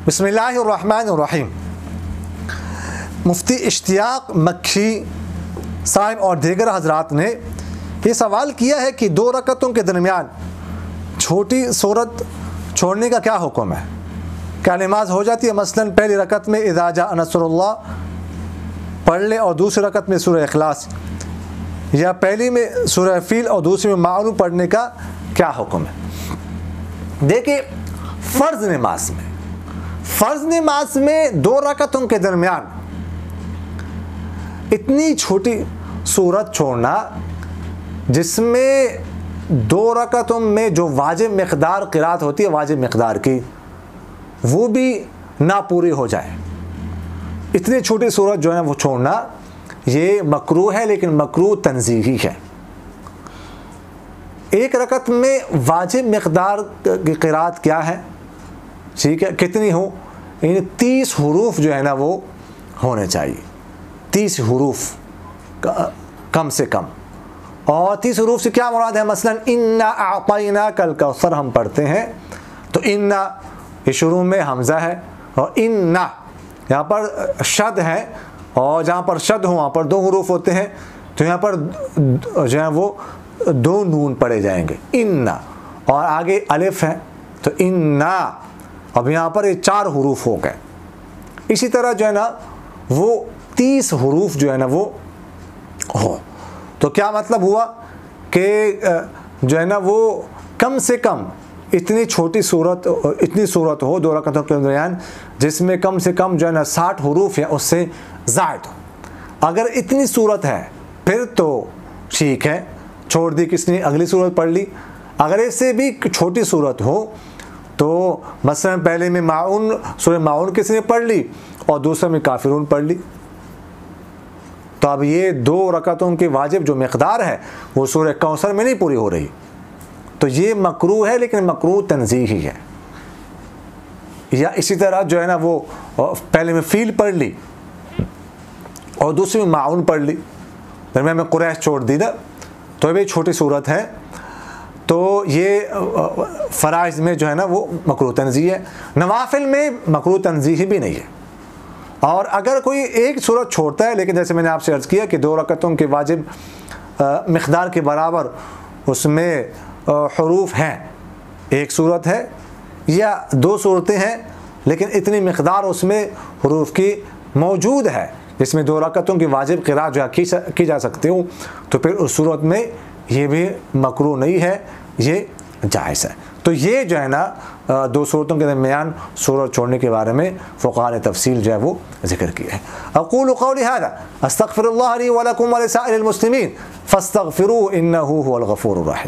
بسم اللہ الرحمن الرحیم۔ مفتی اشتیاق مکھی صاحب اور دیگر حضرات نے یہ سوال کیا ہے کہ 2 رکعتوں کے درمیان چھوٹی سورت چھوڑنے کا کیا حکم ہے؟ کیا نماز ہو جاتی ہے؟ مثلاً پہلی رکعت میں اذا جاء نصر اللہ پڑھ لے اور دوسری رکعت میں سورہ اخلاص، یا پہلی میں سورہ فیل اور دوسری میں معون پڑھنے کا کیا حکم ہے؟ دیکھیں، فرض نماز میں 2 رکعتوں کے درمیان اتنی چھوٹی سورت چھوڑنا جس میں 2 رکعتوں میں جو واجب مقدار قرات ہوتی ہے واجب مقدار کی، وہ بھی نہ پوری ہو جائے، اتنی چھوٹی سورت جو ہے وہ چھوڑنا یہ مکروہ ہے، لیکن مکروہ تنزیہی ہے۔ 1 رکعت میں واجب مقدار کی قرات کیا ہے؟ ٹھیک ہے، کتنی ہو؟ یعنی 30 حروف جو ہے نا وہ ہونے چاہیے، 30 حروف کم سے کم۔ اور 30 حروف سے کیا مراد ہے؟ مثلا انا اعطیناک الکوثر ہم پڑھتے ہیں تو انا یہ شروع میں حمزہ ہے اور انا یہاں پر شد ہے، اور جہاں پر شد ہو وہاں پر 2 حروف ہوتے ہیں، تو یہاں پر جو ہے وہ 2 نون پڑھے جائیں گے، انا، اور آگے الف ہے تو انا، اب یہاں پر یہ 4 حروف ہو گئے۔ اسی طرح جو ہے نا وہ 30 حروف جو ہے نا وہ ہو، تو کیا مطلب ہوا کہ جو ہے نا وہ کم سے کم اتنی چھوٹی صورت، اتنی صورت ہو 2 رکعتوں کے درمیان جس میں کم سے کم جو ہے نا 60 حروف یا اس سے زائد ہو۔ اگر اتنی صورت ہے پھر تو ٹھیک ہے، چھوڑ دی کس نے، اگلی صورت پڑھ لی۔ اگر اس سے بھی چھوٹی صورت ہو تو مثلا پہلے میں معون، سورہ معون کس نے پڑھ لی اور دوسرے میں کافرون پڑھ لی، تو اب یہ 2 رکعتوں کی واجب جو مقدار ہے وہ سورہ کوثر میں نہیں پوری ہو رہی، تو یہ مکروہ ہے، لیکن مکروہ تنزیہی ہے۔ یا اسی طرح جو ہے نا وہ پہلے میں فیل پڑھ لی اور دوسری میں معون پڑھ لی، درمیان میں قریش چھوڑ دی نا، تو یہ بھی چھوٹی صورت ہے، تو یہ فرائض میں جو ہے نا وہ مکروہ تنزیہی ہے۔ نوافل میں مکروہ تنزیہی بھی نہیں ہے۔ اور اگر کوئی ایک صورت چھوڑتا ہے، لیکن جیسے میں نے آپ سے عرض کیا کہ 2 رکعتوں کے واجب مقدار کے برابر اس میں حروف ہیں، ایک صورت ہے یا 2 صورتیں ہیں لیکن اتنی مقدار اس میں حروف کی موجود ہے جس میں 2 رکعتوں کی واجب قرات جو کی جا سکتی ہوں، تو پھر اس صورت میں یہ بھی مکروہ نہیں ہے، یہ جائز ہے۔ تو یہ جو ہے نا 2 صورتوں کے درمیان صورت چھوڑنے کے بارے میں فقہاء نے تفصیل جو ہے وہ ذکر کی ہے۔ اقول قولی ھذا استغفر اللہ لی ولکم ولسائر المسلمین فاستغفروہ انہ هو الغفور الرحیم۔